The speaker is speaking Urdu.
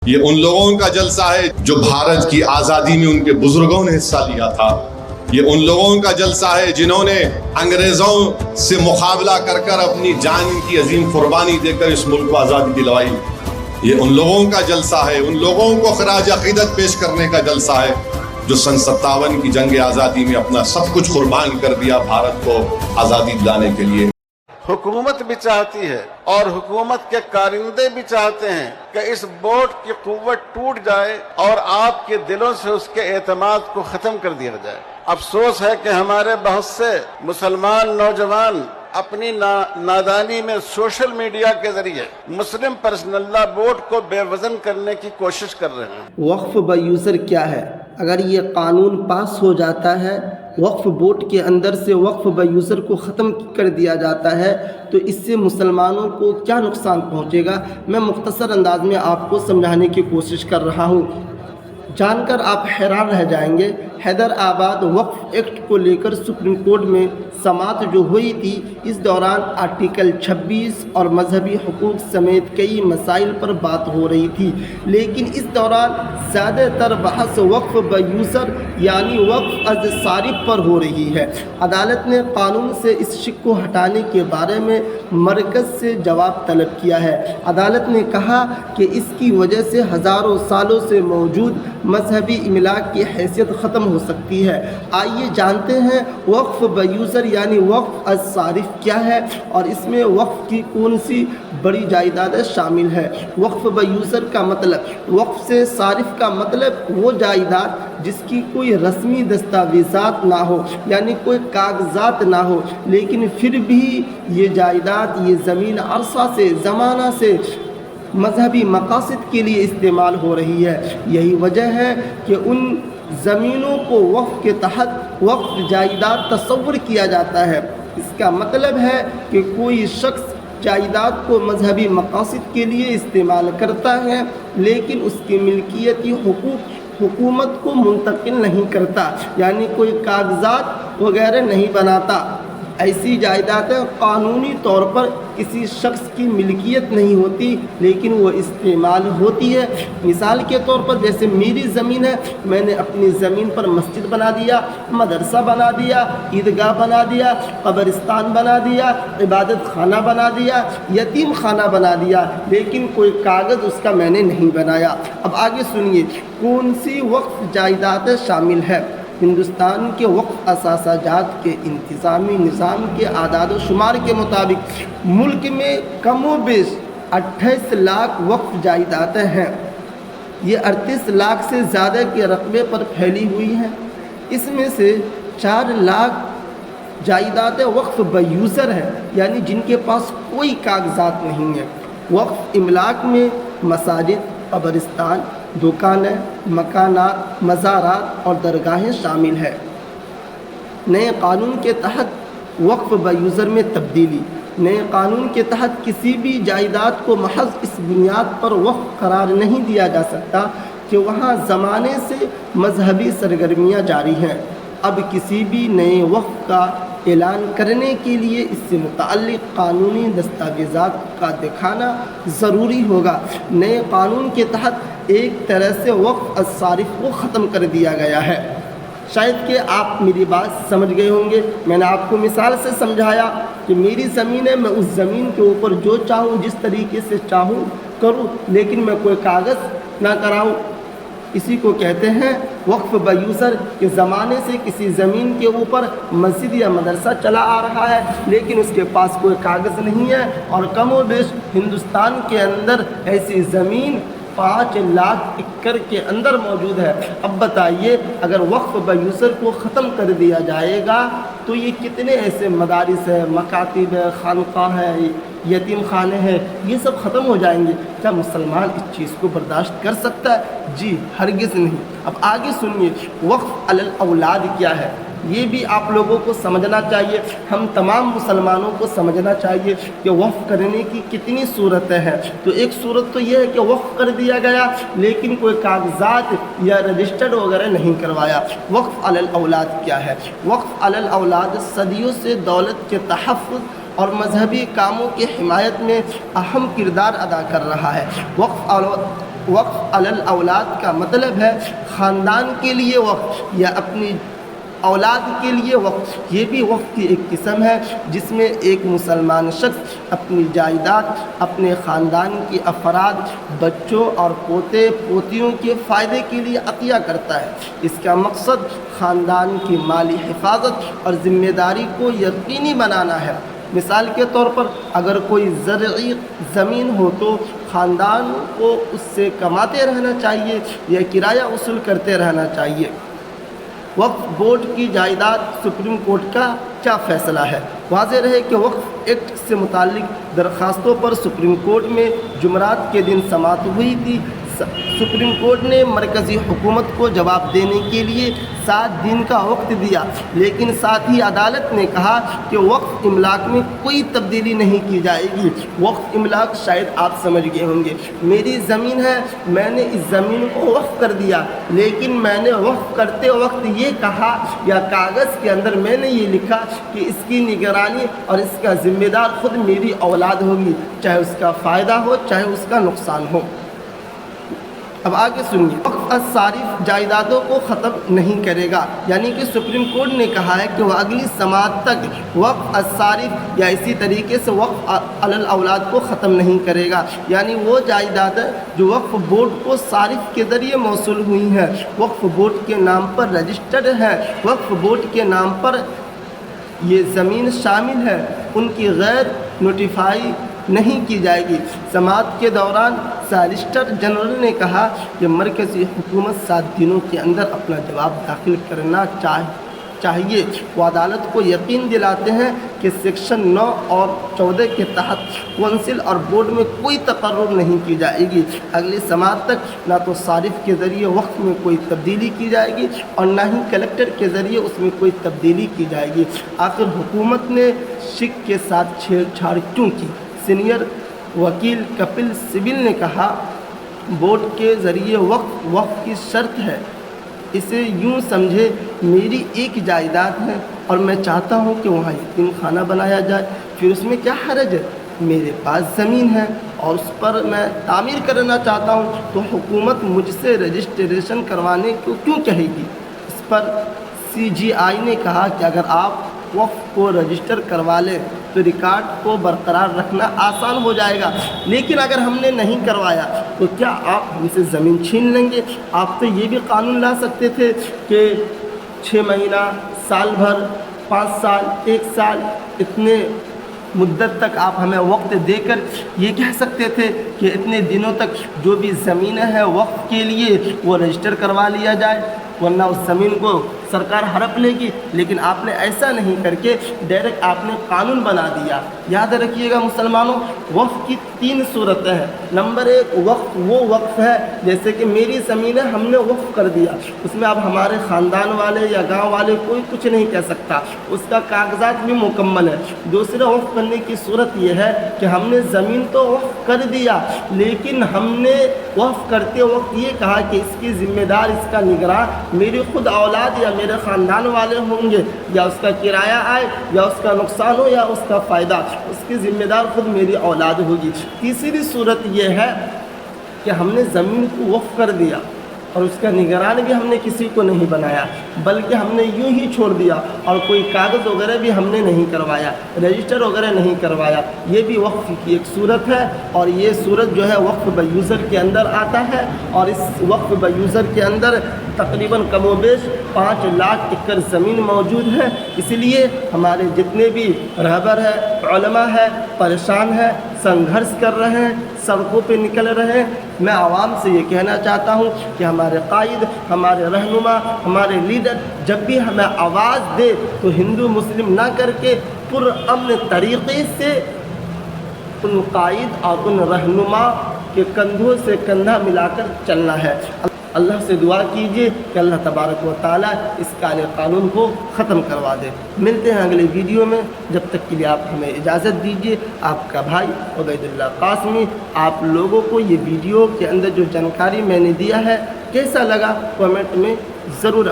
یہ ان لوگوں کا جلسہ ہے جو بھارت کی آزادی میں ان کے بزرگوں نے حصہ لیا تھا. یہ ان لوگوں کا جلسہ ہے جنہوں نے انگریزوں سے مقابلہ کر کر اپنی جان کی عظیم قربانی دے کر اس ملک کو آزادی دلوائی. یہ ان لوگوں کا جلسہ ہے، ان لوگوں کو خراج عقیدت پیش کرنے کا جلسہ ہے جو سن 57 کی جنگ آزادی میں اپنا سب کچھ قربان کر دیا بھارت کو آزادی دلانے کے لیے. حکومت بھی چاہتی ہے اور حکومت کے کارندے بھی چاہتے ہیں کہ اس بورڈ کی قوت ٹوٹ جائے اور آپ کے دلوں سے اس کے اعتماد کو ختم کر دیا جائے. افسوس ہے کہ ہمارے بہت سے مسلمان نوجوان اپنی نادانی میں سوشل میڈیا کے ذریعے مسلم پرسنل لا بورڈ کو بے وزن کرنے کی کوشش کر رہے ہیں. وقف بائی یوزر کیا ہے؟ اگر یہ قانون پاس ہو جاتا ہے، وقف بورڈ کے اندر سے وقف بائی یوزر کو ختم کر دیا جاتا ہے، تو اس سے مسلمانوں کو کیا نقصان پہنچے گا؟ میں مختصر انداز میں آپ کو سمجھانے کی کوشش کر رہا ہوں. جان کر آپ حیران رہ جائیں گے. حیدرآباد وقف ایکٹ کو لے کر سپریم کورٹ میں سماعت جو ہوئی تھی، اس دوران آرٹیکل 26 اور مذہبی حقوق سمیت کئی مسائل پر بات ہو رہی تھی، لیکن اس دوران زیادہ تر بحث وقف بائی یوزر یعنی وقف از صارف پر ہو رہی ہے. عدالت نے قانون سے اس شک کو ہٹانے کے بارے میں مرکز سے جواب طلب کیا ہے. عدالت نے کہا کہ اس کی وجہ سے ہزاروں سالوں سے موجود مذہبی املاک کی حیثیت ختم ہو سکتی ہے. آئیے جانتے ہیں وقف بائی یوزر یعنی وقف از صارف کیا ہے اور اس میں وقف کی کون سی بڑی جائیدادیں شامل ہے. وقف بائی یوزر کا مطلب، وقف سے صارف کا مطلب وہ جائیداد جس کی کوئی رسمی دستاویزات نہ ہو، یعنی کوئی کاغذات نہ ہو، لیکن پھر بھی یہ جائیداد، یہ زمین عرصہ سے، زمانہ سے مذہبی مقاصد کے لیے استعمال ہو رہی ہے. یہی وجہ ہے کہ ان زمینوں کو وقف کے تحت وقف جائیداد تصور کیا جاتا ہے. اس کا مطلب ہے کہ کوئی شخص جائیداد کو مذہبی مقاصد کے لیے استعمال کرتا ہے، لیکن اس کی ملکیتی حقوق حکومت کو منتقل نہیں کرتا، یعنی کوئی کاغذات وغیرہ نہیں بناتا. ایسی جائیدادیں قانونی طور پر کسی شخص کی ملکیت نہیں ہوتی، لیکن وہ استعمال ہوتی ہے. مثال کے طور پر جیسے میری زمین ہے، میں نے اپنی زمین پر مسجد بنا دیا، مدرسہ بنا دیا، عیدگاہ بنا دیا، قبرستان بنا دیا، عبادت خانہ بنا دیا، یتیم خانہ بنا دیا، لیکن کوئی کاغذ اس کا میں نے نہیں بنایا. اب آگے سنیے کون سی وقف جائیدادیں شامل ہے. ہندوستان کے وقف اثاثہ جات کے انتظامی نظام کے اعداد و شمار کے مطابق ملک میں کم و بیش 28 لاکھ وقف جائیدادیں ہیں. یہ 38 لاکھ سے زیادہ کے رقبے پر پھیلی ہوئی ہیں. اس میں سے 4 لاکھ جائیدادیں وقف بائی یوزر ہیں، یعنی جن کے پاس کوئی کاغذات نہیں ہیں. وقف املاک میں مساجد، قبرستان، دکانیں، مکانات، مزارات اور درگاہیں شامل ہیں. نئے قانون کے تحت وقف بائی یوزر میں تبدیلی. نئے قانون کے تحت کسی بھی جائیداد کو محض اس بنیاد پر وقف قرار نہیں دیا جا سکتا کہ وہاں زمانے سے مذہبی سرگرمیاں جاری ہیں. اب کسی بھی نئے وقف کا اعلان کرنے کے لیے اس سے متعلق قانونی دستاویزات کا دکھانا ضروری ہوگا. نئے قانون کے تحت ایک طرح سے وقف الصارف کو ختم کر دیا گیا ہے. شاید کہ آپ میری بات سمجھ گئے ہوں گے. میں نے آپ کو مثال سے سمجھایا کہ میری زمین ہے، میں اس زمین کے اوپر جو چاہوں جس طریقے سے چاہوں کروں، لیکن میں کوئی کاغذ نہ کراؤں. اسی کو کہتے ہیں وقف بائی یوزر کے زمانے سے کسی زمین کے اوپر مسجد یا مدرسہ چلا آ رہا ہے، لیکن اس کے پاس کوئی کاغذ نہیں ہے، اور کم و بیش ہندوستان کے اندر ایسی زمین 5 لاکھ ایکڑ کے اندر موجود ہے. اب بتائیے اگر وقف بائی یوزر کو ختم کر دیا جائے گا تو یہ کتنے ایسے مدارس ہیں، مکاتب ہے، خانقاہ ہے، یتیم خانے ہیں، یہ سب ختم ہو جائیں گے. کیا مسلمان اس چیز کو برداشت کر سکتا ہے؟ جی ہرگز نہیں. اب آگے سنیے وقف علی الاولاد کیا ہے. یہ بھی آپ لوگوں کو سمجھنا چاہیے، ہم تمام مسلمانوں کو سمجھنا چاہیے کہ وقف کرنے کی کتنی صورتیں ہیں. تو ایک صورت تو یہ ہے کہ وقف کر دیا گیا لیکن کوئی کاغذات یا رجسٹرڈ وغیرہ نہیں کروایا. وقف علی الاولاد کیا ہے؟ وقف علی الاولاد صدیوں سے دولت کے تحفظ اور مذہبی کاموں کی حمایت میں اہم کردار ادا کر رہا ہے. وقف علی اولاد کا مطلب ہے خاندان کے لیے وقف یا اپنی اولاد کے لیے وقف۔ یہ بھی وقف کی ایک قسم ہے جس میں ایک مسلمان شخص اپنی جائیداد اپنے خاندان کے افراد، بچوں اور پوتے پوتیوں کے فائدے کے لیے عطیہ کرتا ہے۔ اس کا مقصد خاندان کی مالی حفاظت اور ذمہ داری کو یقینی بنانا ہے۔ مثال کے طور پر اگر کوئی زرعی زمین ہو تو خاندان کو اس سے کماتے رہنا چاہیے یا کرایہ وصول کرتے رہنا چاہیے۔ وقف بورڈ کی جائیداد سپریم کورٹ کا کیا فیصلہ ہے؟ واضح رہے کہ وقف ایکٹ سے متعلق درخواستوں پر سپریم کورٹ میں جمعرات کے دن سماعت ہوئی تھی۔ سپریم کورٹ نے مرکزی حکومت کو جواب دینے کے لیے 7 دن کا وقت دیا، لیکن ساتھ ہی عدالت نے کہا کہ وقف املاک میں کوئی تبدیلی نہیں کی جائے گی۔ وقف املاک شاید آپ سمجھ گئے ہوں گے، میری زمین ہے، میں نے اس زمین کو وقف کر دیا، لیکن میں نے وقف کرتے وقت یہ کہا یا کاغذ کے اندر میں نے یہ لکھا کہ اس کی نگرانی اور اس کا ذمہ دار خود میری اولاد ہوگی، چاہے اس کا فائدہ ہو چاہے اس کا نقصان ہو۔ اب آگے سنیے، وقف الصارف جائیدادوں کو ختم نہیں کرے گا، یعنی کہ سپریم کورٹ نے کہا ہے کہ وہ اگلی سماعت تک وقف الصارف یا اسی طریقے سے وقف علی الاولاد کو ختم نہیں کرے گا، یعنی وہ جائیدادیں جو وقف بورڈ کو صارف کے ذریعے موصول ہوئی ہیں، وقف بورڈ کے نام پر رجسٹرڈ ہیں، وقف بورڈ کے نام پر یہ زمین شامل ہے، ان کی غیر نوٹیفائی نہیں کی جائے گی۔ سماعت کے دوران سالیسیٹر جنرل نے کہا کہ مرکزی حکومت 7 دنوں کے اندر اپنا جواب داخل کرنا چاہیے۔ وہ عدالت کو یقین دلاتے ہیں کہ سیکشن 9 اور 14 کے تحت کونسل اور بورڈ میں کوئی تقرر نہیں کی جائے گی۔ اگلی سماعت تک نہ تو صارف کے ذریعے وقت میں کوئی تبدیلی کی جائے گی اور نہ ہی کلیکٹر کے ذریعے اس میں کوئی تبدیلی کی جائے گی۔ آخر حکومت نے شک کے ساتھ چھیڑ چھاڑ کیوں کی؟ سینئر وکیل کپل سبل نے کہا، بورڈ کے ذریعے وقف کی شرط ہے، اسے یوں سمجھے میری ایک جائیداد ہے اور میں چاہتا ہوں کہ وہاں یتیم خانہ بنایا جائے، پھر اس میں کیا حرج ہے؟ میرے پاس زمین ہے اور اس پر میں تعمیر کرنا چاہتا ہوں، تو حکومت مجھ سے رجسٹریشن کروانے کو کیوں کہے گی؟ اس پر CGI نے کہا کہ اگر آپ وقف کو رجسٹر کروا لیں تو ریکارڈ کو برقرار رکھنا آسان ہو جائے گا، لیکن اگر ہم نے نہیں کروایا تو کیا آپ ہم سے زمین چھین لیں گے؟ آپ تو یہ بھی قانون لا سکتے تھے کہ 6 مہینہ، سال بھر، 5 سال، 1 سال، اتنے مدت تک آپ ہمیں وقت دے کر یہ کہہ سکتے تھے کہ اتنے دنوں تک جو بھی زمینیں ہیں وقف کے لیے وہ رجسٹر کروا لیا جائے، ورنہ اس زمین کو سرکار ہڑپ لے گی۔ لیکن آپ نے ایسا نہیں کر کے ڈائریکٹ آپ نے قانون بنا دیا۔ یاد رکھیے گا مسلمانوں، وقف کی 3 صورتیں ہیں۔ نمبر 1، وقف وہ وقف ہے جیسے کہ میری زمین ہے، ہم نے وقف کر دیا، اس میں اب ہمارے خاندان والے یا گاؤں والے کوئی کچھ نہیں کہہ سکتا، اس کا کاغذات بھی مکمل ہے۔ دوسرا وقف کرنے کی صورت یہ ہے کہ ہم نے زمین تو وقف کر دیا، لیکن ہم نے وقف کرتے وقت یہ کہا کہ اس کی ذمہ دار، اس کا نگراں میری خود اولاد یا میرے خاندان والے ہوں گے، یا اس کا کرایہ آئے یا اس کا نقصان ہو یا اس کا فائدہ، اس کی ذمہ دار خود میری اولاد ہوگی۔ تیسری صورت یہ ہے کہ ہم نے زمین کو وقف کر دیا اور اس کا نگران بھی ہم نے کسی کو نہیں بنایا، بلکہ ہم نے یوں ہی چھوڑ دیا اور کوئی کاغذ وغیرہ بھی ہم نے نہیں کروایا، رجسٹر وغیرہ نہیں کروایا۔ یہ بھی وقف کی ایک صورت ہے، اور یہ صورت جو ہے وقف بیوزر کے اندر آتا ہے، اور اس وقف بیوزر کے اندر تقریباً کم و بیش 5 لاکھ ایکڑ زمین موجود ہے۔ اس لیے ہمارے جتنے بھی رہبر ہیں، علماء ہیں، پریشان ہیں، سنگھرش کر رہے ہیں، سڑکوں پہ نکل رہے ہیں، میں عوام سے یہ کہنا چاہتا ہوں کہ ہمارے قائد، ہمارے رہنما، ہمارے لیڈر جب بھی ہمیں آواز دے تو ہندو مسلم نہ کر کے پرامن طریقے سے ان قائد اور ان رہنما کے کندھوں سے کندھا ملا کر چلنا ہے۔ اللہ سے دعا کیجئے کہ اللہ تبارک و تعالیٰ اس کالے قانون کو ختم کروا دے۔ ملتے ہیں اگلے ویڈیو میں، جب تک کے لیے آپ ہمیں اجازت دیجئے۔ آپ کا بھائی عبید اللہ قاسمی آپ لوگوں کو یہ ویڈیو کے اندر جو جانکاری میں نے دیا ہے کیسا لگا کمنٹ میں ضرور